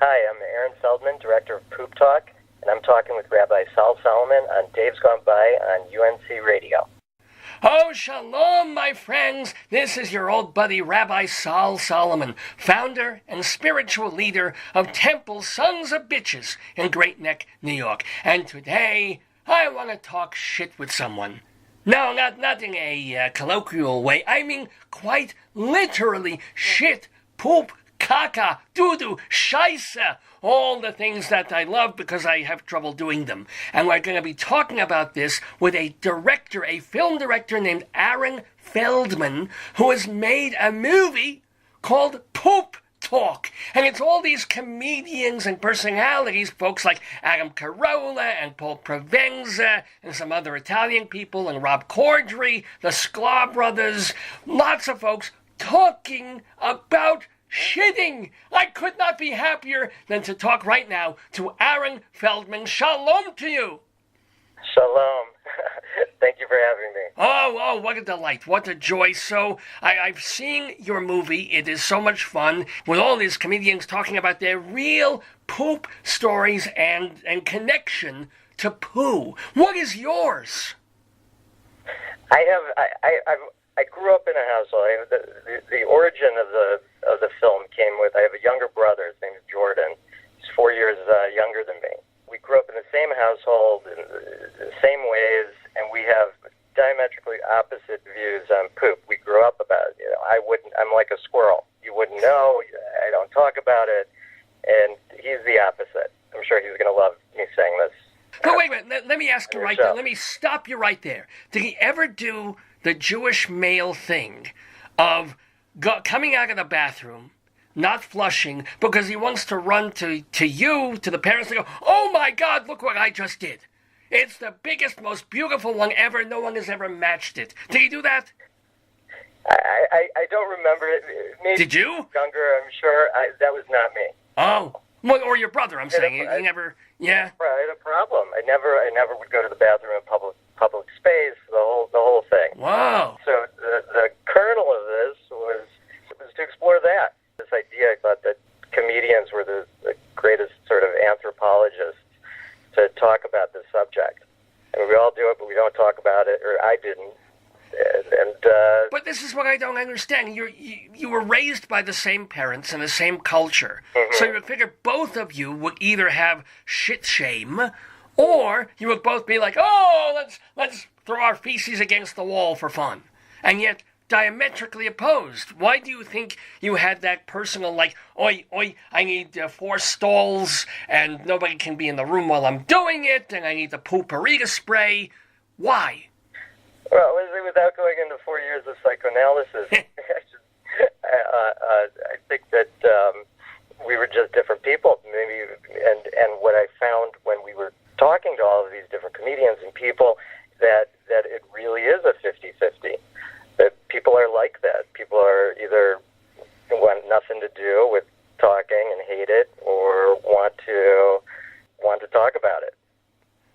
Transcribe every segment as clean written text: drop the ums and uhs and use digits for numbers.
Hi, I'm Aaron Feldman, director of Poop Talk, and I'm talking with Rabbi Sol Solomon on Dave's Gone By on UNC Radio. Oh, shalom, my friends. This is your old buddy, Rabbi Sol Solomon, founder and spiritual leader of Temple Sons of Bitches in Great Neck, New York. And today, I want to talk shit with someone. No, not in a colloquial way. I mean quite literally shit, poop, caca, doo-doo, scheisse, all the things that I love because I have trouble doing them. And we're going to be talking about this with a director, a film director named Aaron Feldman, who has made a movie called Poop Talk. And it's all these comedians and personalities, folks like Adam Carolla and Paul Provenza and some other Italian people and Rob Corddry, the Sklar brothers, lots of folks talking about shitting. I could not be happier than to talk right now to Aaron Feldman. Shalom to you. Shalom. Thank you for having me. Oh, what a delight. What a joy. So, I've seen your movie. It is so much fun with all these comedians talking about their real poop stories and connection to poo. What is yours? I grew up in a household. The origin of the film came with, I have a younger brother. His name is Jordan. He's 4 years younger than me. We grew up in the same household, in the same ways, and we have diametrically opposite views on poop. We grew up about it. I'm like a squirrel. You wouldn't know. I don't talk about it. And he's the opposite. I'm sure he's going to love me saying this. But wait a minute. Let me ask you right there. Let me stop you right there. Did he ever do the Jewish male thing of coming out of the bathroom, not flushing, because he wants to run to you, to the parents, and go, oh my God, look what I just did. It's the biggest, most beautiful one ever. No one has ever matched it. Did he do that? I don't remember it. Maybe did you? Younger, I'm sure. That was not me. Oh. Well, or your brother, I'm saying. He never, yeah. I had a problem. I never would go to the bathroom in public space, the whole thing. Wow. So the kernel of this was to explore that. This idea, I thought that comedians were the greatest sort of anthropologists to talk about this subject. I mean, we all do it, but we don't talk about it, or I didn't. But this is what I don't understand. You were raised by the same parents and the same culture. Mm-hmm. So you would figure both of you would either have shit shame, or you would both be like, oh, let's throw our feces against the wall for fun. And yet, diametrically opposed. Why do you think you had that personal, like, oi, I need 4 stalls, and nobody can be in the room while I'm doing it, and I need the pooperita spray? Why? Well, without going into 4 years of psychoanalysis, I think that we were just different people. Maybe, and what I found when we were talking to all of these different comedians and people, that it really is a 50-50. That people are like that. People are either want nothing to do with talking and hate it, or want to talk about it.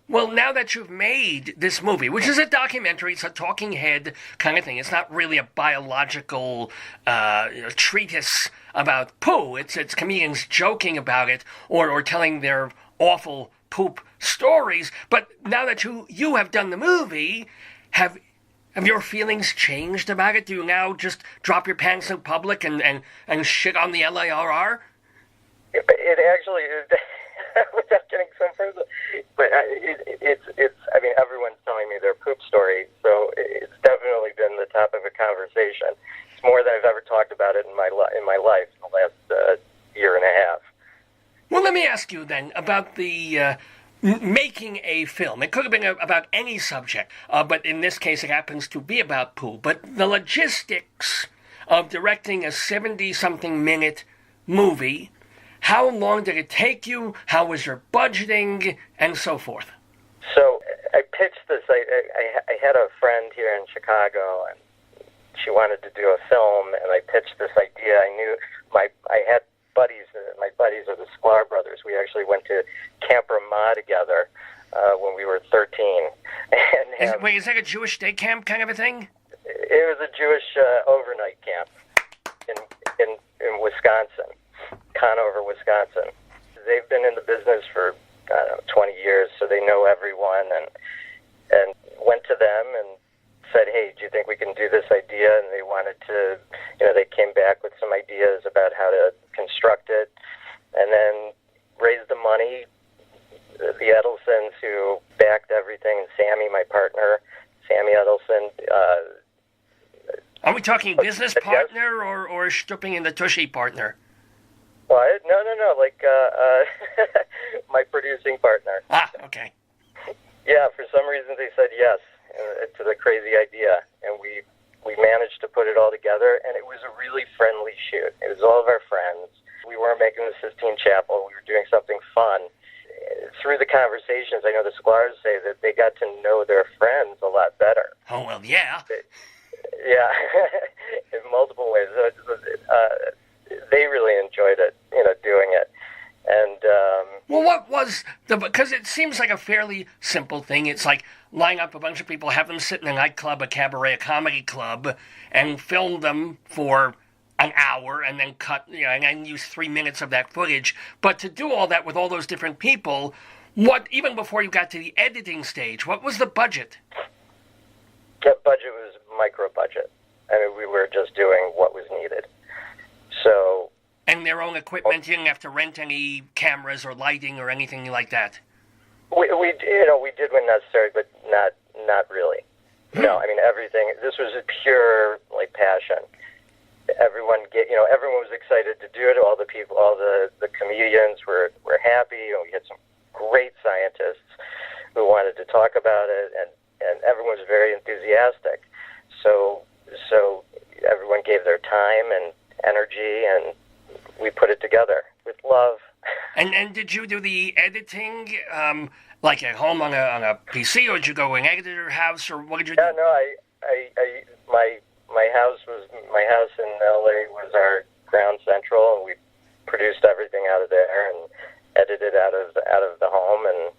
Well, now that you've made this movie, which is a documentary, it's a talking head kind of thing. It's not really a biological treatise about poo. It's comedians joking about it or telling their awful poop stories. But now that you have done the movie, have your feelings changed about it? Do you now just drop your pants in public and shit on the LIRR? It actually is. Without getting so personal, but it's. I mean, everyone's telling me their poop story, so it's definitely been the topic of conversation. It's more than I've ever talked about it in my life in the last year and a half. Well, let me ask you then about the making a film. It could have been about any subject, but in this case, it happens to be about poo. But the logistics of directing a 70-something minute movie. How long did it take you? How was your budgeting? And so forth. So I pitched this. I had a friend here in Chicago, and she wanted to do a film, and I pitched this idea. I knew I had buddies. My buddies are the Sklar brothers. We actually went to Camp Ramah together when we were 13. And, wait, is that a Jewish day camp kind of a thing? It was a Jewish overnight camp in Wisconsin. Conover, Wisconsin. they've been in the business for, I don't know, 20 years, so they know everyone, and went to them and said, hey, do you think we can do this idea? And they wanted to, they came back with some ideas about how to construct it, and then raised the money. The Edelsons, who backed everything, and Sammy, my partner, Sammy Edelson. Are we talking business partner or stripping in the tushy partner? What? No, like my producing partner. Ah, okay. Yeah, for some reason they said yes to the crazy idea, and we managed to put it all together, and it was a really friendly shoot. It was all of our friends. We weren't making the Sistine Chapel. We were doing something fun. Through the conversations, I know the Sklar's say that they got to know their friends a lot better. Oh, well, yeah. Yeah, in multiple ways. They really enjoyed it, doing it. And well, what was because it seems like a fairly simple thing. It's like line up a bunch of people, have them sit in a nightclub, a cabaret, a comedy club, and film them for an hour, and then cut, and then use 3 minutes of that footage. But to do all that with all those different people, even before you got to the editing stage, what was the budget? The budget was micro budget. I mean, we were just doing what was needed. So. And their own equipment, you didn't have to rent any cameras or lighting or anything like that. We did when necessary, but not really. No, I mean everything. This was a pure passion. Everyone was excited to do it. All the people, all the comedians were happy. We had some great scientists who wanted to talk about it, and everyone was very enthusiastic. So everyone gave their time and energy, and we put it together with love. And did you do the editing like at home on a PC, or did you go in an editor house, or what did you do? Yeah, no, my house in LA was our ground central, and we produced everything out of there and edited out of the home, and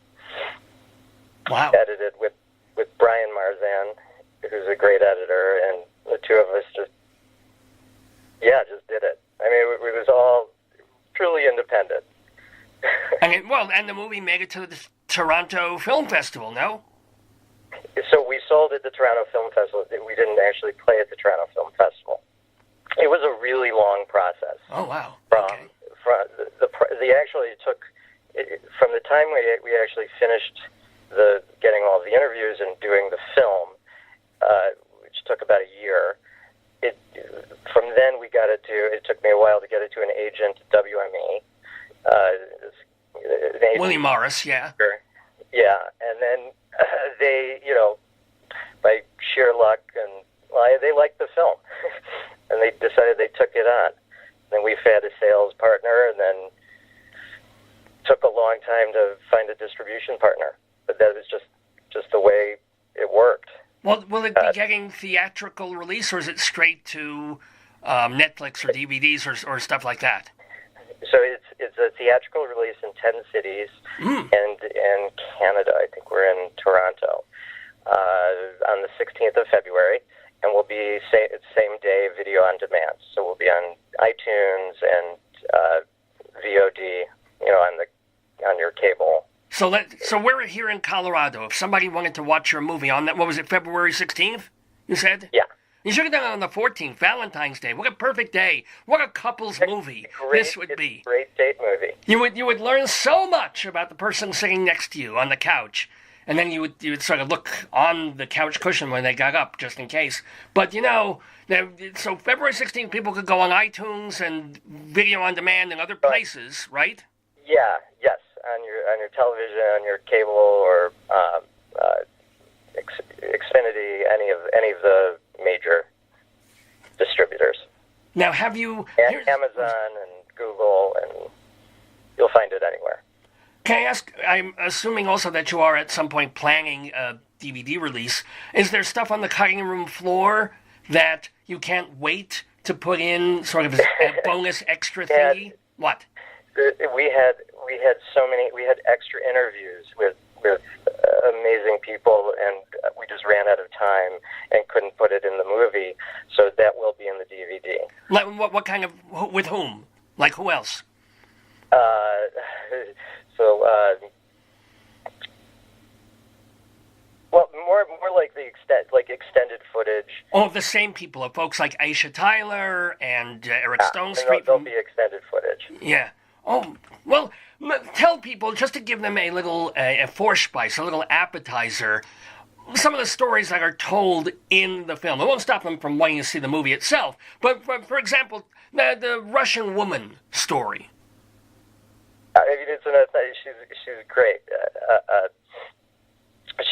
wow, edited with Brian Marzan, who's a great editor, and the two of us just did it. I mean, it was all truly independent. And the movie made it to the Toronto Film Festival, no? So we sold at the Toronto Film Festival. We didn't actually play at the Toronto Film Festival. It was a really long process. Oh, wow. From the time we actually finished getting all the interviews and doing the film, which took about a year. From then it took me a while to get it to an agent, WME. William Morris, yeah. Yeah, and then they, by sheer luck, and they liked the film, and they decided they took it on. Then we've had a sales partner, and then took a long time to find a distribution partner. But that was just the way it worked. Well, will it be getting theatrical release, or is it straight to Netflix or DVDs or stuff like that? So it's a theatrical release in 10 cities, and in Canada, I think we're in Toronto, on the 16th of February, and we'll be same day video on demand. So we'll be on iTunes and VOD, on your cable. So we're here in Colorado. If somebody wanted to watch your movie on that, what was it, February 16th? You said? Yeah. You should have done it on the 14th, Valentine's Day. What a perfect day. What a couple's movie this would be. Great date movie. You would learn so much about the person sitting next to you on the couch. And then you would sort of look on the couch cushion when they got up, just in case. But, so February 16th, people could go on iTunes and video on demand and other places, right? Yeah, yes. On your television, on your cable, or Xfinity, any of the major distributors. Now, have you... Amazon and Google, and you'll find it anywhere. Can I ask, I'm assuming also that you are at some point planning a DVD release. Is there stuff on the cutting room floor that you can't wait to put in sort of as a bonus extra thingy? What? We had extra interviews with amazing people, and we just ran out of time and couldn't put it in the movie, so that will be in the DVD. Like, what kind of, with whom? Like, who else? well, more like extended footage. Oh, the same people, of folks like Aisha Tyler and Eric Stonestreet. There'll be extended footage. Yeah. Oh, well, tell people, just to give them a little a Vorspeise, a little appetizer, some of the stories that are told in the film. It won't stop them from wanting to see the movie itself. But, for example, the Russian woman story. I mean, she's great.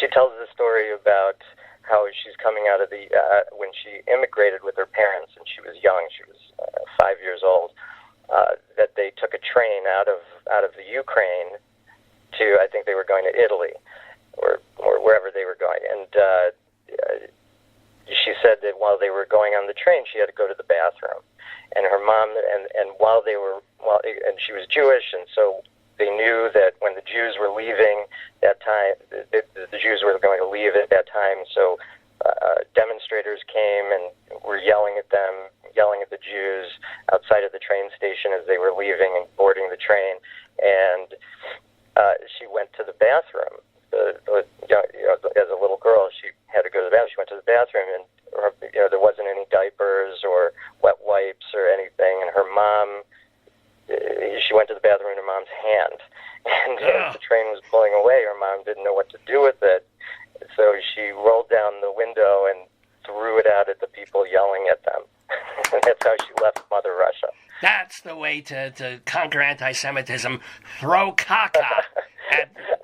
She tells the story about how she's coming out of the when she immigrated with her parents, and she was young. She was 5 years old. That they took a train out of the Ukraine to, I think they were going to Italy or wherever they were going, and she said that while they were going on the train, she had to go to the bathroom, and her mom and and she was Jewish, and so they knew that when the Jews were leaving that time, the Jews were going to leave at that time, so demonstrators came and were yelling at them, yelling at the Jews outside of the train station as they were leaving and boarding the train, and she went to the bathroom. As a little girl, she had to go to the bathroom. She went to the bathroom, and there wasn't any diapers or wet wipes or anything, and her mom, she went to the bathroom in her mom's hand, and as the train was pulling away, her mom didn't know what to do with it, so she rolled down the window and threw it out at the people yelling at them. And that's how she left Mother Russia. That's the way to conquer anti-Semitism. Throw caca.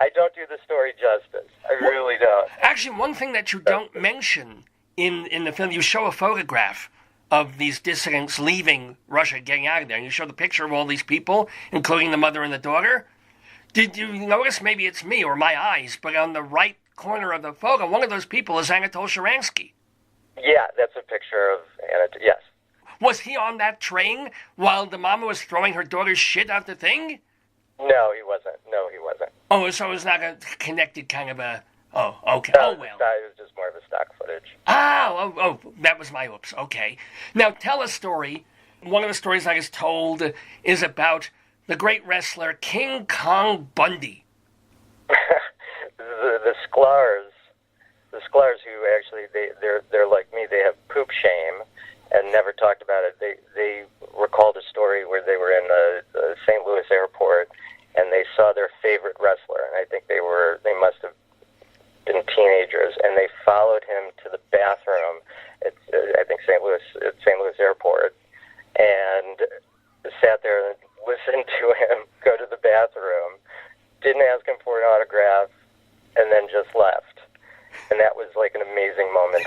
I don't do the story justice. I really don't. Actually, one thing that you don't mention in the film, you show a photograph of these dissidents leaving Russia, getting out of there, and you show the picture of all these people, including the mother and the daughter. Did you notice, maybe it's me or my eyes, but on the right corner of the photo, one of those people is Anatol Sharansky. Yeah, that's a picture of Anatol, yes. Was he on that train while the mama was throwing her daughter's shit out the thing? No, he wasn't. Oh, so it was not a connected kind of a... Oh, okay. No, oh, well. It was just more of a stock footage. Oh, that was my oops. Okay. Now, tell a story. One of the stories that is told is about the great wrestler King Kong Bundy. the Sklars who actually, they're like me. They have poop shame and never talked about it. They recalled a story where they were in the St. Louis airport, and they saw their favorite wrestler, and I think they must have been teenagers, and they followed him to the bathroom at I think St. Louis airport, and sat there and listened to him go to the bathroom, didn't ask him for an autograph, and then just left. And that was like an amazing moment.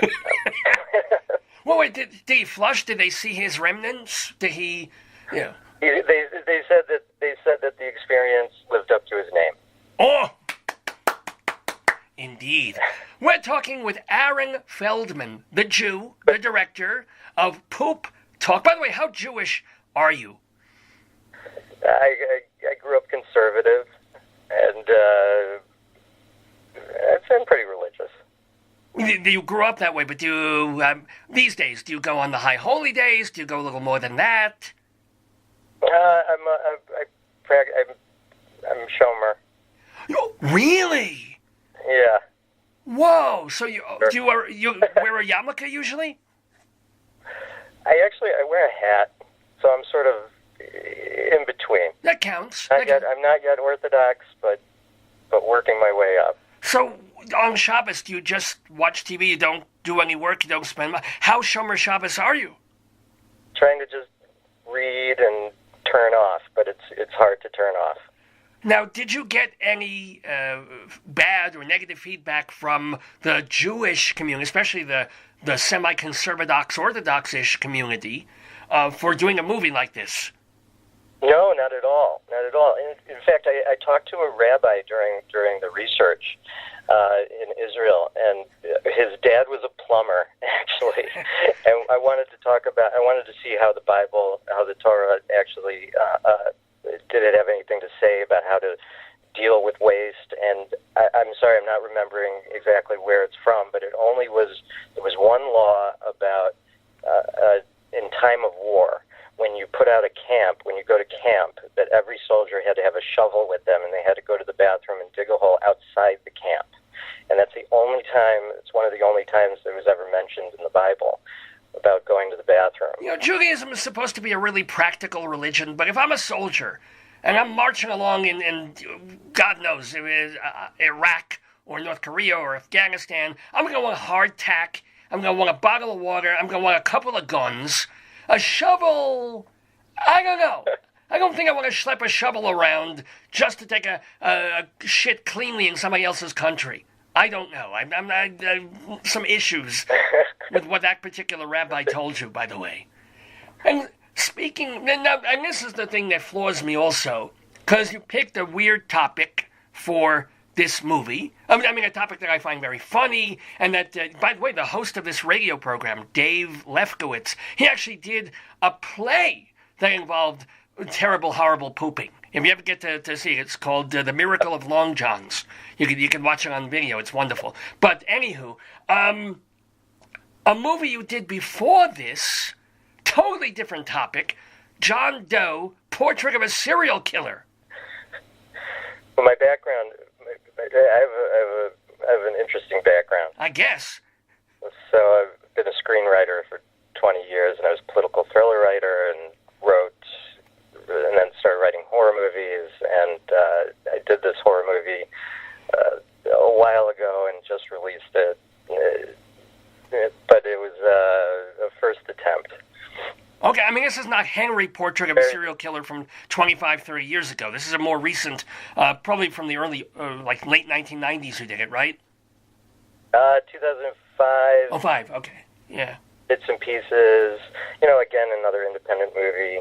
Well, wait, did he flush? Did they see his remnants? Did he? Yeah. They said that the experience lived up to his name. Oh, indeed. We're talking with Aaron Feldman, the Jew, the director of Poop Talk. By the way, how Jewish are you? I grew up conservative, and I've been pretty religious. You grew up that way, but do you, these days, do you go on the high holy days? Do you go a little more than that? I'm Shomer. Oh, really? Yeah. Whoa! So you wear a yarmulke usually? I wear a hat, so I'm sort of in between. That counts. I'm not yet Orthodox, but working my way up. So on Shabbos, do you just watch TV? You don't do any work? You don't spend money? How Shomer Shabbos are you? Trying to just read and turn off, but it's hard to turn off. Now, did you get any bad or negative feedback from the Jewish community, especially the semi-conservative, Orthodox-ish community, for doing a movie like this? No, not at all. Not at all. In fact, I talked to a rabbi during the research in Israel, and his dad was a plumber, actually. And I wanted to see how the Bible, how the Torah actually, did it have anything to say about how to deal with waste. And I'm sorry, I'm not remembering exactly where it's from, but there was one law about in time of war, when you put out a camp, when you go to camp, that every soldier had to have a shovel with them, and they had to go to the bathroom and dig a hole outside the camp. And that's the only time, it's one of the only times that was ever mentioned in the Bible about going to the bathroom. You know, Judaism is supposed to be a really practical religion, but if I'm a soldier and I'm marching along in God knows, Iraq or North Korea or Afghanistan, I'm going to want hardtack, I'm going to want a bottle of water, I'm going to want a couple of guns. A shovel, I don't know. I don't think I want to schlep a shovel around just to take a shit cleanly in somebody else's country. I don't know. I'm some issues with what that particular rabbi told you, by the way. And speaking, and this is the thing that floors me also, because you picked a weird topic for this movie. I mean, a topic that I find very funny, and that, by the way, the host of this radio program, Dave Lefkowitz, he actually did a play that involved terrible, horrible pooping. If you ever get to see it, it's called The Miracle of Long Johns. You can watch it on video. It's wonderful. But anywho, a movie you did before this, totally different topic, John Doe, Portrait of a Serial Killer. Well, my background, I have an interesting background. I guess. So I've been a screenwriter for 20 years, and I was a political thriller writer and wrote, and then started writing horror movies, and I did this horror movie a while ago and just released it, but it was a first attempt. Okay, I mean, this is not Henry, Portrait of a Serial Killer from 25, 30 years ago. This is a more recent, probably from the early, late 1990s you did it, right? 2005. Oh, 5, okay, yeah. Bits and pieces. You know, again, another independent movie.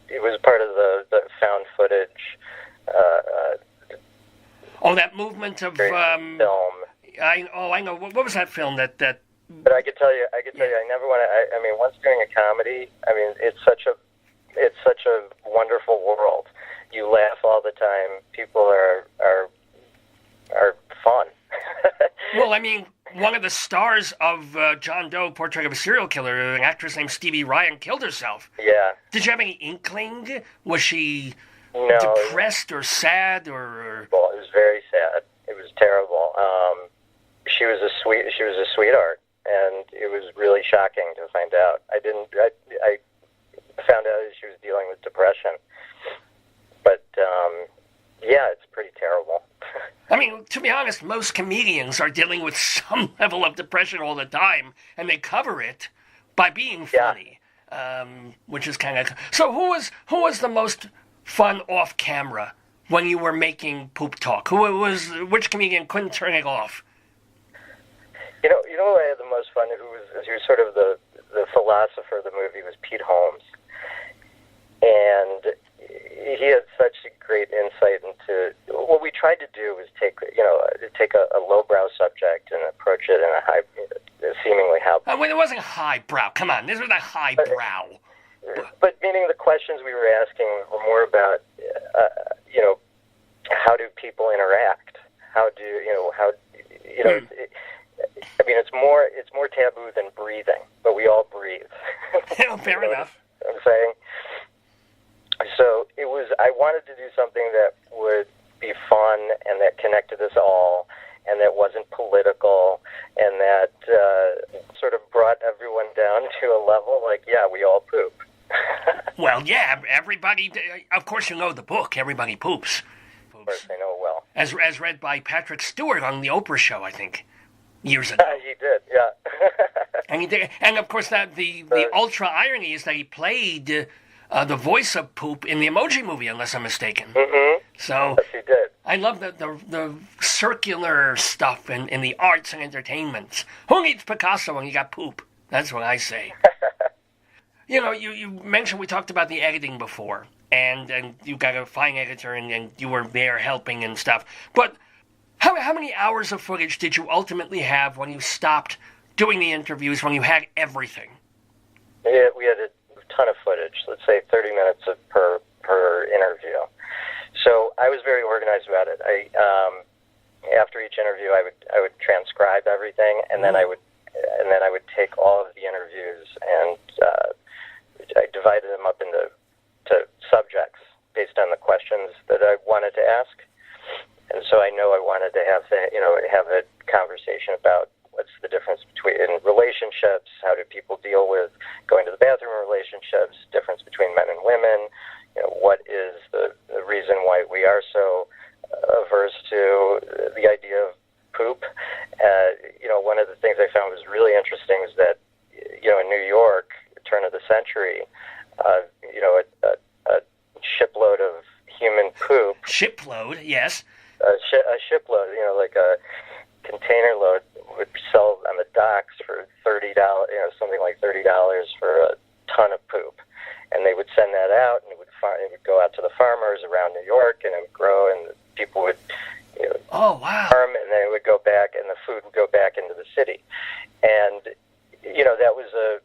It was part of the found footage. That movement of film. I know. What was that film that? But I could tell you, I never want to. I mean, once doing a comedy, I mean, it's such a wonderful world. You laugh all the time. People are fun. Well, I mean, one of the stars of John Doe, Portrait of a Serial Killer, an actress named Stevie Ryan, killed herself. Yeah. Did you have any inkling? Was she No, depressed or sad or? Well, it was very sad. It was terrible. She was a sweetheart, and it was really shocking to find out. I found out that she was dealing with depression, but yeah, it's pretty terrible. I mean, to be honest, most comedians are dealing with some level of depression all the time, and they cover it by being funny, which is kind of. So, who was the most fun off camera when you were making Poop Talk? Which comedian couldn't turn it off? You know who I had the most fun, who was sort of the philosopher of the movie, was Pete Holmes. And he had such a great insight into what we tried to do was take a lowbrow subject and approach it in a seemingly highbrow. Well, it wasn't highbrow. Come on, this was not highbrow. But meaning the questions we were asking were more about, how do people interact? I mean, it's more taboo than breathing, but we all breathe. Fair enough. I'm saying. So I wanted to do something that would be fun and that connected us all, and that wasn't political, and that sort of brought everyone down to a level like, yeah, we all poop. Well, yeah, everybody. Of course, you know the book. Everybody poops. Of course, I know it well. As read by Patrick Stewart on the Oprah Show, I think, years ago. He did, yeah. And of course, that the ultra irony is that he played the voice of Poop in the Emoji Movie, unless I'm mistaken. Mm-hmm. So yes, he did. I love the circular stuff in the arts and entertainment. Who needs Picasso when you got Poop? That's what I say. You mentioned, we talked about the editing before, and you got a fine editor, and you were there helping and stuff. But how many hours of footage did you ultimately have when you stopped doing the interviews, when you had everything? Yeah, we had a ton of footage. Let's say 30 minutes per interview. So I was very organized about it. After each interview, I would transcribe everything, and then I would take all of the interviews interviews, and I divided them up into subjects based on the questions that I wanted to ask. And so I know I wanted to have a conversation about what's the difference in relationships, how do people deal with going to the bathroom in relationships, difference between men and women, what is the reason why we are so averse to the idea of poop. One of the things I found was really interesting is that, in New York, turn of the century, a shipload of human poop. Shipload, yes. A shipload, like a container load would sell on the docks for $30, something like $30 for a ton of poop. And they would send that out, and it would go out to the farmers around New York, and it would grow, and people would oh, wow. farm, and then it would go back, and the food would go back into the city. And, that was a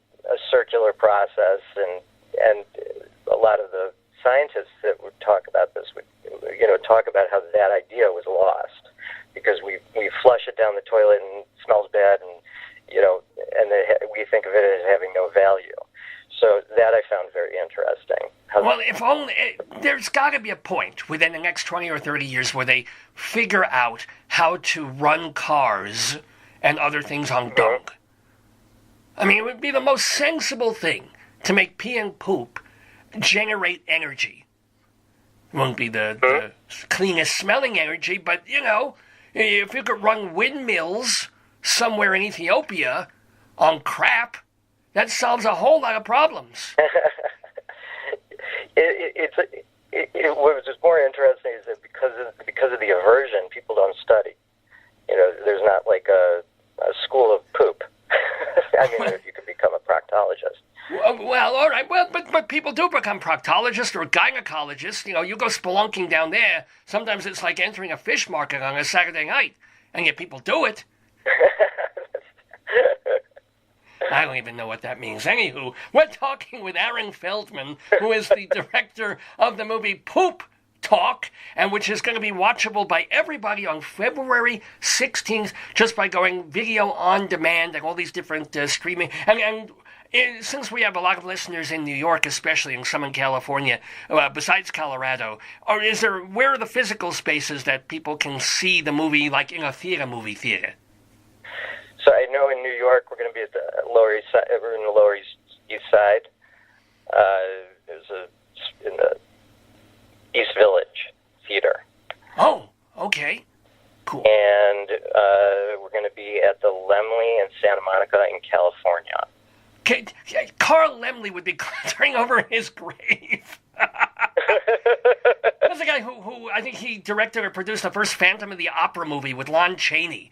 circular process, and a lot of the scientists that would talk about this would, talk about how that idea was lost because we flush it down the toilet and it smells bad, and we think of it as having no value. So that I found very interesting. Well, if only there's got to be a point within the next 20 or 30 years where they figure out how to run cars and other things on dung. I mean, it would be the most sensible thing to make pee and poop generate energy. It won't be the cleanest smelling energy, but, if you could run windmills somewhere in Ethiopia on crap, that solves a whole lot of problems. What was more interesting is that because of the aversion, people don't study. There's not like a school of poop. I mean, if you could become a proctologist. Well, all right. Well, but people do become proctologists or gynecologists. You go spelunking down there. Sometimes it's like entering a fish market on a Saturday night, and yet people do it. I don't even know what that means. Anywho, we're talking with Aaron Feldman, who is the director of the movie Poop Talk, and which is going to be watchable by everybody on February 16th, just by going video on demand and all these different streaming. And since we have a lot of listeners in New York, especially, and some in California, besides Colorado, where are the physical spaces that people can see the movie, like in a movie theater? So I know in New York we're going to be at the Lower East Side. We're in the Lower East Side. In the East Village Theater. Oh, okay, cool. And we're going to be at the Laemmle in Santa Monica in California. Okay, Carl Laemmle would be clattering over his grave. That's the guy who I think he directed or produced the first Phantom of the Opera movie with Lon Chaney.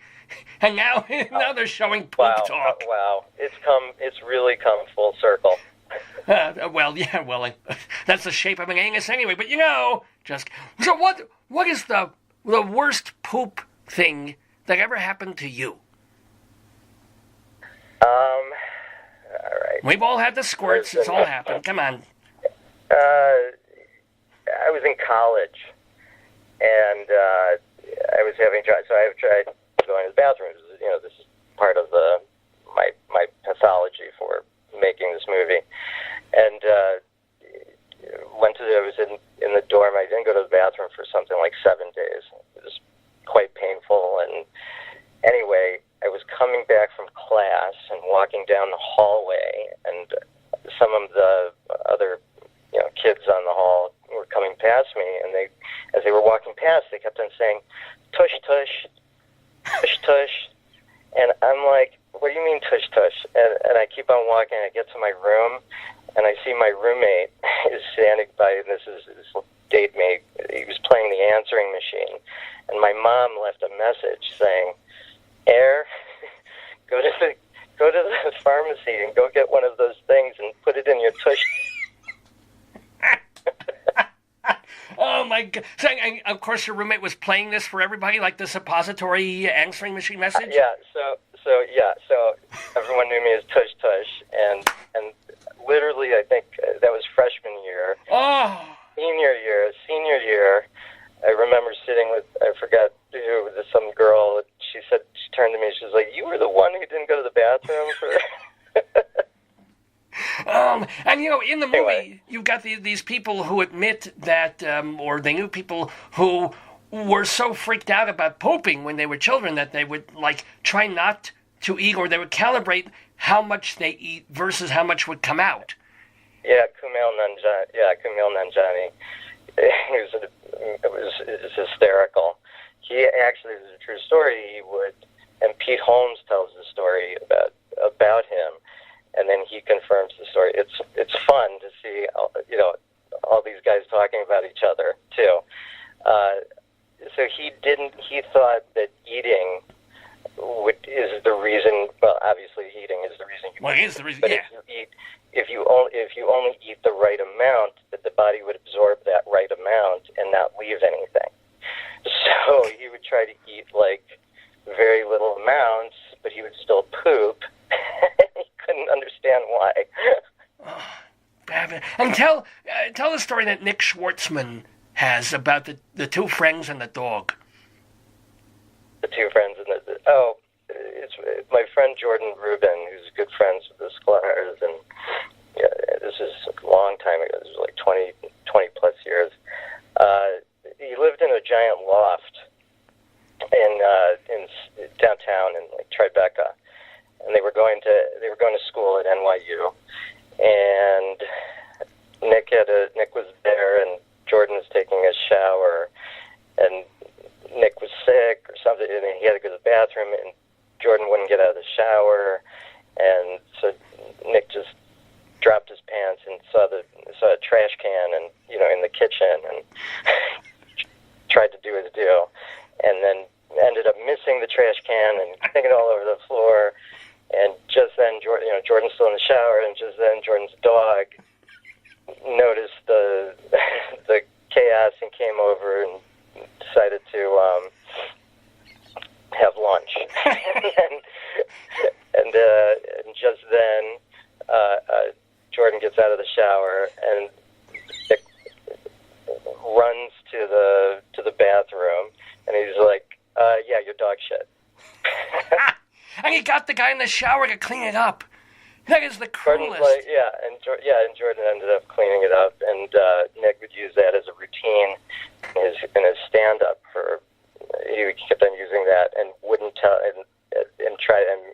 And now they're showing Poop Talk. Wow, it's really come full circle. That's the shape of an anus anyway. But so what is the worst poop thing that ever happened to you? All right. We've all had the squirts. It's all happened. Come on. I was in college, and I was having so I've tried going to the bathroom. This is part of my pathology for making this movie, and I was in the dorm. I didn't go to the bathroom for something like 7 days. It was quite painful, and anyway, I was coming back from class and walking down the hallway, and some of the other kids on the hall were coming past me, and as they were walking past, they kept on saying, "Tush, tush, tush, tush," and I'm like, "What do you mean, tush, tush?" And I keep on walking. I get to my room, and I see my roommate is standing by. And this date me. He was playing the answering machine, and my mom left a message saying, "Air, go to the pharmacy and go get one of those things and put it in your tush." Oh my God! So, and of course, your roommate was playing this for everybody, like the suppository answering machine message. So everyone knew me as Tush Tush, and literally, I think that was freshman year. Oh. Senior year, I remember sitting with, I forgot who, some girl. She turned to me. She was like, "You were the one who didn't go to the bathroom for." in the movie, Anyway. you've got these people who admit that, or they knew people who were so freaked out about pooping when they were children that they would, like, try not to eat, or they would calibrate how much they eat versus how much would come out. Yeah, Kumail Nanjiani. It was hysterical. He actually, this is a true story. He would, and Pete Holmes tells the story about him, and then he confirms the story. It's fun to see, all these guys talking about each other too. So he thought that eating is the reason. Well, obviously eating is the reason. Well, it is the reason. But yeah. if you only eat the right amount, that the body would absorb that right amount and not leave anything. So he would try to eat like very little amounts, but he would still poop. He couldn't understand why. And tell the story that Nick Schwartzman has about the two friends and the dog. The two friends and it's my friend Jordan Rubin, who's good friends with the Sklar's, and yeah, this is a long time ago. This was like 20 plus years. He lived in a giant loft in downtown in like Tribeca, and they were going to school at NYU, and Nick was there, and Jordan was taking a shower, and Nick was sick or something, and he had to go to the bathroom, and Jordan wouldn't get out of the shower, and so Nick just dropped his pants and saw a trash can and in the kitchen, and tried to do his due, and then ended up missing the trash can and kicking it all over the floor. And just then, Jordan's still in the shower, and just then Jordan's dog noticed the chaos and came over and decided to have lunch. and just then, Jordan gets out of the shower and runs to the bathroom, and he's like, "Yeah, your dog shit." And he got the guy in the shower to clean it up. That is the cruelest. And Jordan ended up cleaning it up, and Nick would use that as a routine in his stand-up. He kept on using that and wouldn't tell, and try, and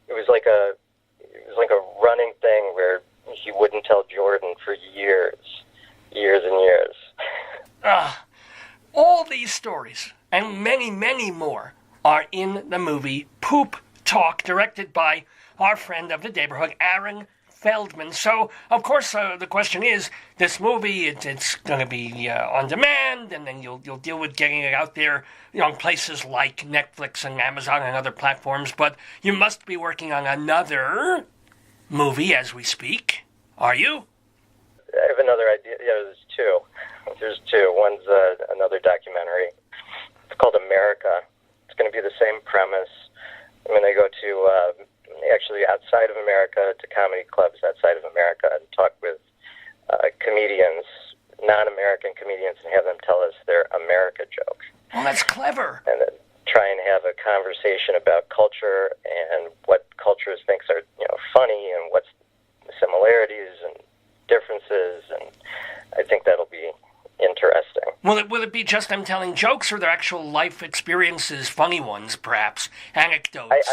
it was like a running thing where he wouldn't tell Jordan for years and years. All these stories and many, many more are in the movie Poop Talk, directed by our friend of the neighborhood, Aaron Feldman. So, of course, the question is, this movie, it's going to be on demand, and then you'll deal with getting it out there, on places like Netflix and Amazon and other platforms, but you must be working on another movie as we speak. Are you? I have another idea. Yeah, There's two. One's another documentary. It's called America. It's going to be the same premise. I'm going to go to actually outside of America, to comedy clubs outside of America, and talk with comedians, non-American comedians, and have them tell us their America jokes. Oh, that's clever. And then try and have a conversation about culture and what cultures thinks are funny, and what's the similarities and differences, and I think that'll be interesting. Will it be just them telling jokes, or their actual life experiences, funny ones, perhaps, anecdotes?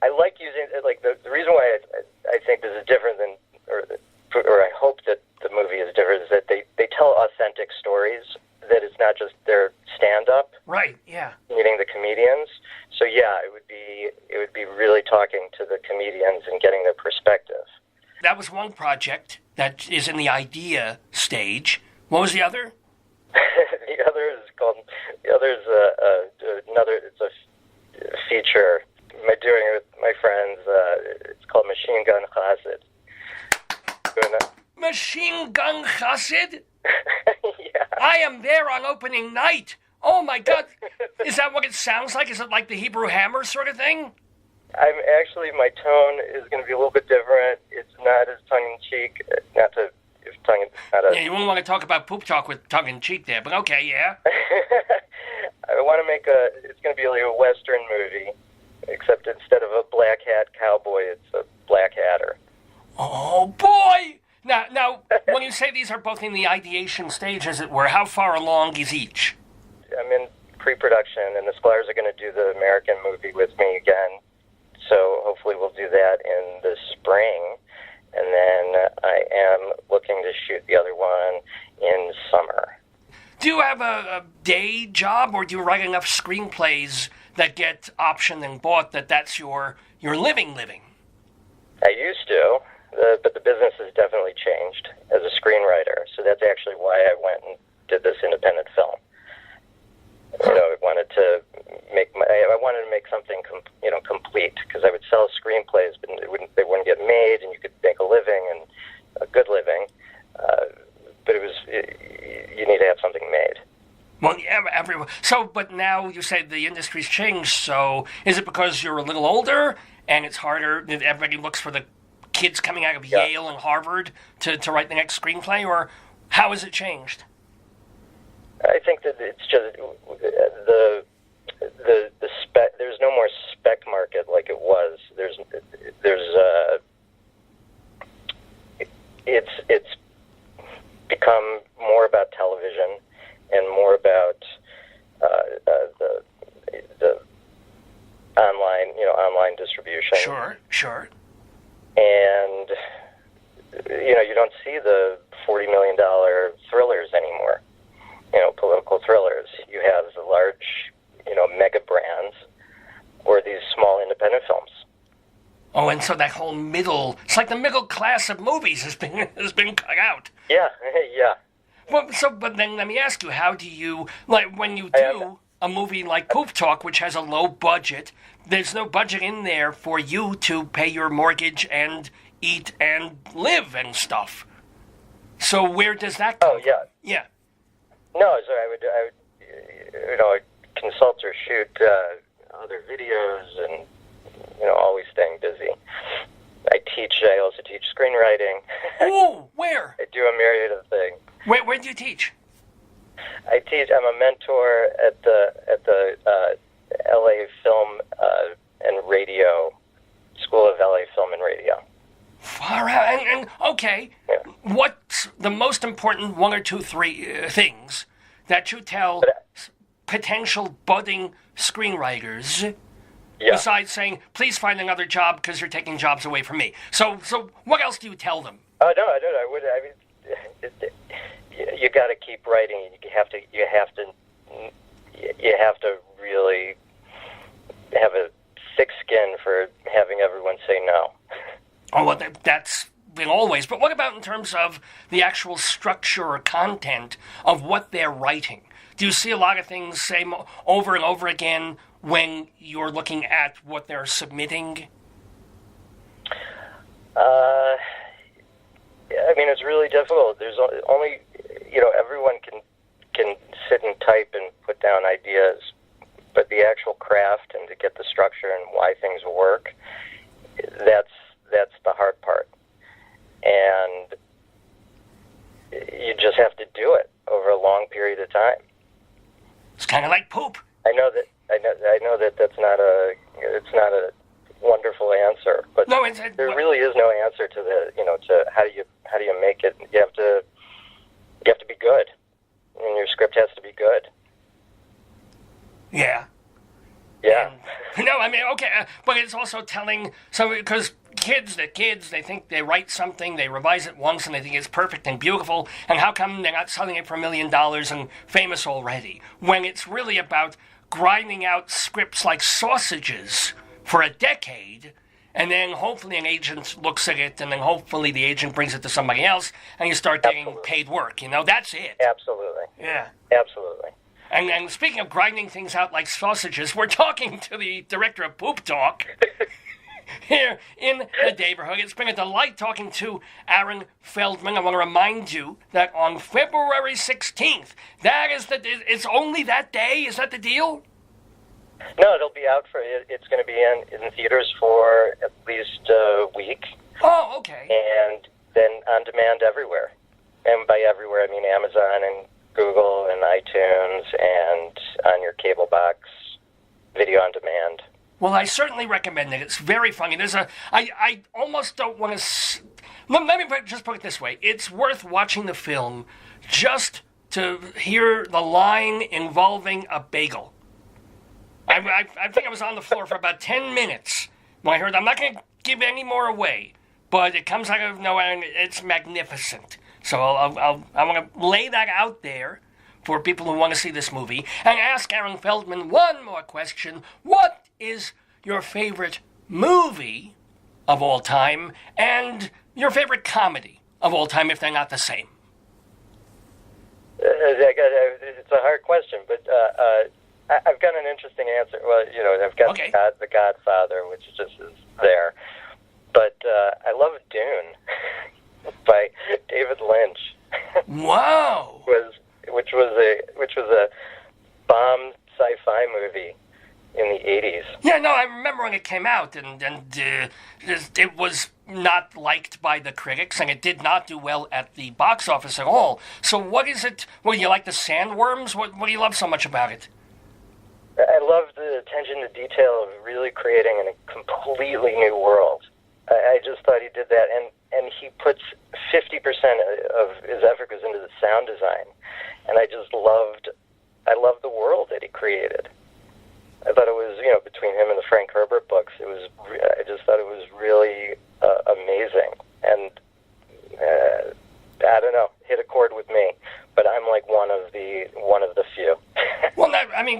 I like using the reason why I think this is different than, or I hope that the movie is different, is that they tell authentic stories. That it's not just their stand-up. Right. Yeah. Meeting the comedians. So yeah, it would be really talking to the comedians and getting their perspective. That was one project that is in the idea stage. What was the other? The other is another. It's a feature. I'm doing it with my friends. It's called Machine Gun Chassid. Machine Gun Chassid? Yeah. I am there on opening night. Oh my God! Is that what it sounds like? Is it like the Hebrew Hammer sort of thing? My tone is going to be a little bit different. It's not as tongue-in-cheek. Yeah, you wouldn't want to talk about Poop Talk with tongue-in-cheek there, but okay, yeah. I want to make it's going to be like a Western movie, except instead of a black hat cowboy, it's a black hatter. Oh, boy! Now, when you say these are both in the ideation stage, as it were, how far along is each? I'm in pre-production, and the Squires are going to do the American movie with me again. So hopefully we'll do that in the spring. And then I am looking to shoot the other one in summer. Do you have a day job, or do you write enough screenplays that get optioned and bought that's your living? I used to, but the business has definitely changed as a screenwriter. So that's actually why I went and did this independent film. You know, I wanted to make something complete, because I would sell screenplays, but they wouldn't get made, and you could make a living, and a good living. But you need to have something made. Well, yeah, everyone. So, but now you say the industry's changed. So, is it because you're a little older and it's harder? That everybody looks for the kids coming out of Yale and Harvard to write the next screenplay, or how has it changed? I think that it's just the spec. There's no more spec market like it was. It's become more about television and more about the online distribution. Sure. And you don't see the $40 million thrillers anymore. Political thrillers. You have the large, mega brands, or these small independent films. Oh, and so that whole it's like the middle class of movies has been cut out. Yeah. Well, but then let me ask you, how do you, like, when you do a movie like Poop Talk, which has a low budget, there's no budget in there for you to pay your mortgage and eat and live and stuff. So where does that come from? Yeah. No, so I would consult or shoot other videos, and always staying busy. I also teach screenwriting. Oh, where? I do a myriad of things. Where do you teach? I'm a mentor at the LA Film and Radio School of LA Film and Radio. Far out. And okay, what's the most important one or two, three things that you tell potential budding screenwriters? Yeah. Besides saying, please find another job because you're taking jobs away from me. So what else do you tell them? Oh, no, I don't. You got to keep writing. You have to really have a thick skin for having everyone say no. Oh, well, that's been always. But what about in terms of the actual structure or content of what they're writing? Do you see a lot of things say over and over again when you're looking at what they're submitting? It's really difficult. There's only, everyone can sit and type and put down ideas, but the actual craft and to get the structure and why things work, that's the hard part. And you just have to do it over a long period of time. It's kind of like poop. I know that that's not a wonderful answer, but no, there really is no answer to to how do you make it. You have to be good, and your script has to be good. Yeah. No, okay, but it's also telling. So because kids, they think they write something, they revise it once, and they think it's perfect and beautiful. And how come they're not selling it for $1 million and famous already? When it's really about grinding out scripts like sausages for a decade, and then hopefully an agent looks at it, and then hopefully the agent brings it to somebody else, and you start getting paid work. That's it. Absolutely. Yeah. Absolutely. And speaking of grinding things out like sausages, we're talking to the director of Poop Talk here in the neighborhood. It's been a delight talking to Aaron Feldman. I want to remind you that on February 16th, it's only that day. Is that the deal? No, it'll be out it's going to be in theaters for at least a week. Oh, okay. And then on demand everywhere. And by everywhere, I mean Amazon and Google and iTunes and on your cable box, video on demand. Well, I certainly recommend it. It's very funny. I almost don't want to... Let me just put it this way. It's worth watching the film just to hear the line involving a bagel. I think I was on the floor for about 10 minutes when I heard, I'm not going to give any more away, but it comes out of nowhere and it's magnificent. So I want to lay that out there for people who want to see this movie and ask Aaron Feldman one more question. What is your favorite movie of all time and your favorite comedy of all time if they're not the same? It's a hard question, but I've got an interesting answer. Well, I've got The Godfather, which just is there. But I love Dune by David Lynch. Wow! which was a bomb sci-fi movie in the 80s. Yeah, no, I remember when it came out, and it was not liked by the critics, and it did not do well at the box office at all. So what is it? Well, you like the sandworms? What do you love so much about it? I love the attention to detail of really creating a completely new world. I just thought he did that, and he puts 50% of his effort goes into the sound design, and I loved the world that he created. I thought it was, between him and the Frank Herbert books, I just thought it was really amazing, and I don't know, hit a chord with me. But I'm like one of the few. Well,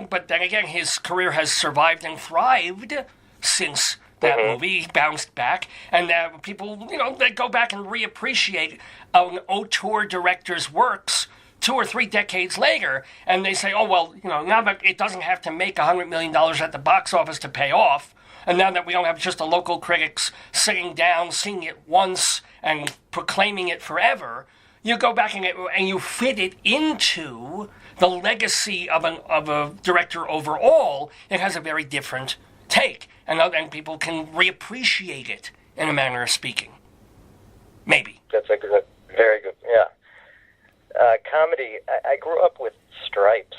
but then again, his career has survived and thrived since that movie. He bounced back, and people, they go back and reappreciate an auteur director's works 2 or 3 decades later, and they say, oh, well, now that it doesn't have to make $100 million at the box office to pay off, and now that we don't have just the local critics sitting down, seeing it once, and proclaiming it forever, you go back and you fit it into the legacy of a director overall. It has a very different take, and people can reappreciate it, in a manner of speaking. Maybe. That's a good, very good, yeah. Comedy, I grew up with Stripes.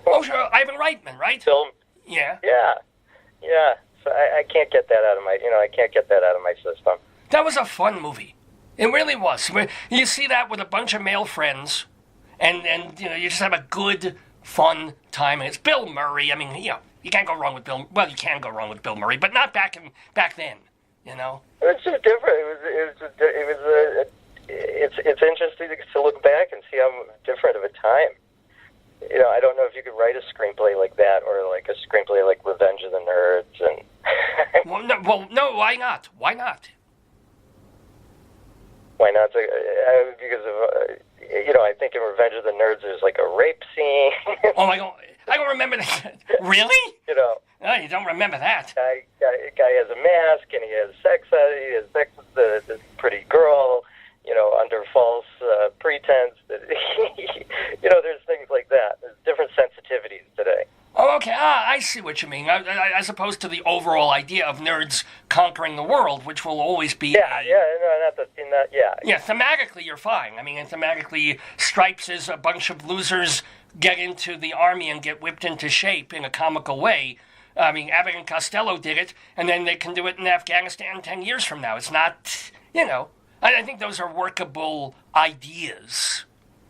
Oh, sure, Ivan Reitman, right? Film. Yeah. Yeah. So I can't get that out of my system. That was a fun movie. It really was. You see that with a bunch of male friends, and you just have a good, fun time. And it's Bill Murray. I mean, you can't go wrong with Bill. Well, you can go wrong with Bill Murray, but not back then. It's just different. It's interesting to look back and see how different of a time. I don't know if you could write a screenplay like that, or like a screenplay like Revenge of the Nerds. And no. Why not? Why not? Because of I think in Revenge of the Nerds there's like a rape scene. Oh my God, I don't remember that. Really? No, you don't remember that. Guy has a mask and he has sex with the pretty girl. Under false pretense. There's things like that. There's different sensitivities today. Oh, okay. I see what you mean. As opposed to the overall idea of nerds conquering the world, which will always be... Yeah. Yeah, thematically, you're fine. I mean, and thematically, Stripes is a bunch of losers get into the army and get whipped into shape in a comical way. I mean, Abbott and Costello did it, and then they can do it in Afghanistan 10 years from now. It's not, I think those are workable ideas,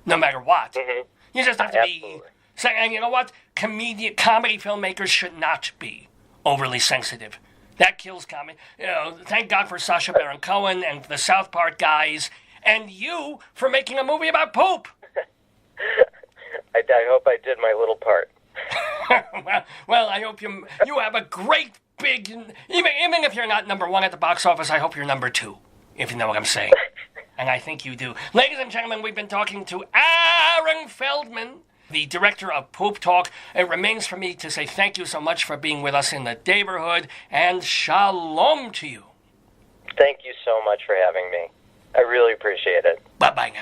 no matter what. Mm-hmm. You just have to be... And you know what? Comedy filmmakers should not be overly sensitive. That kills comedy. Thank God for Sacha Baron Cohen and the South Park guys, and you for making a movie about poop. I hope I did my little part. well, I hope you have a great big... Even if you're not number 1 at the box office, I hope you're number 2, if you know what I'm saying. And I think you do. Ladies and gentlemen, we've been talking to Aaron Feldman, the director of Poop Talk. It remains for me to say thank you so much for being with us in the neighborhood, and shalom to you. Thank you so much for having me. I really appreciate it. Bye-bye now.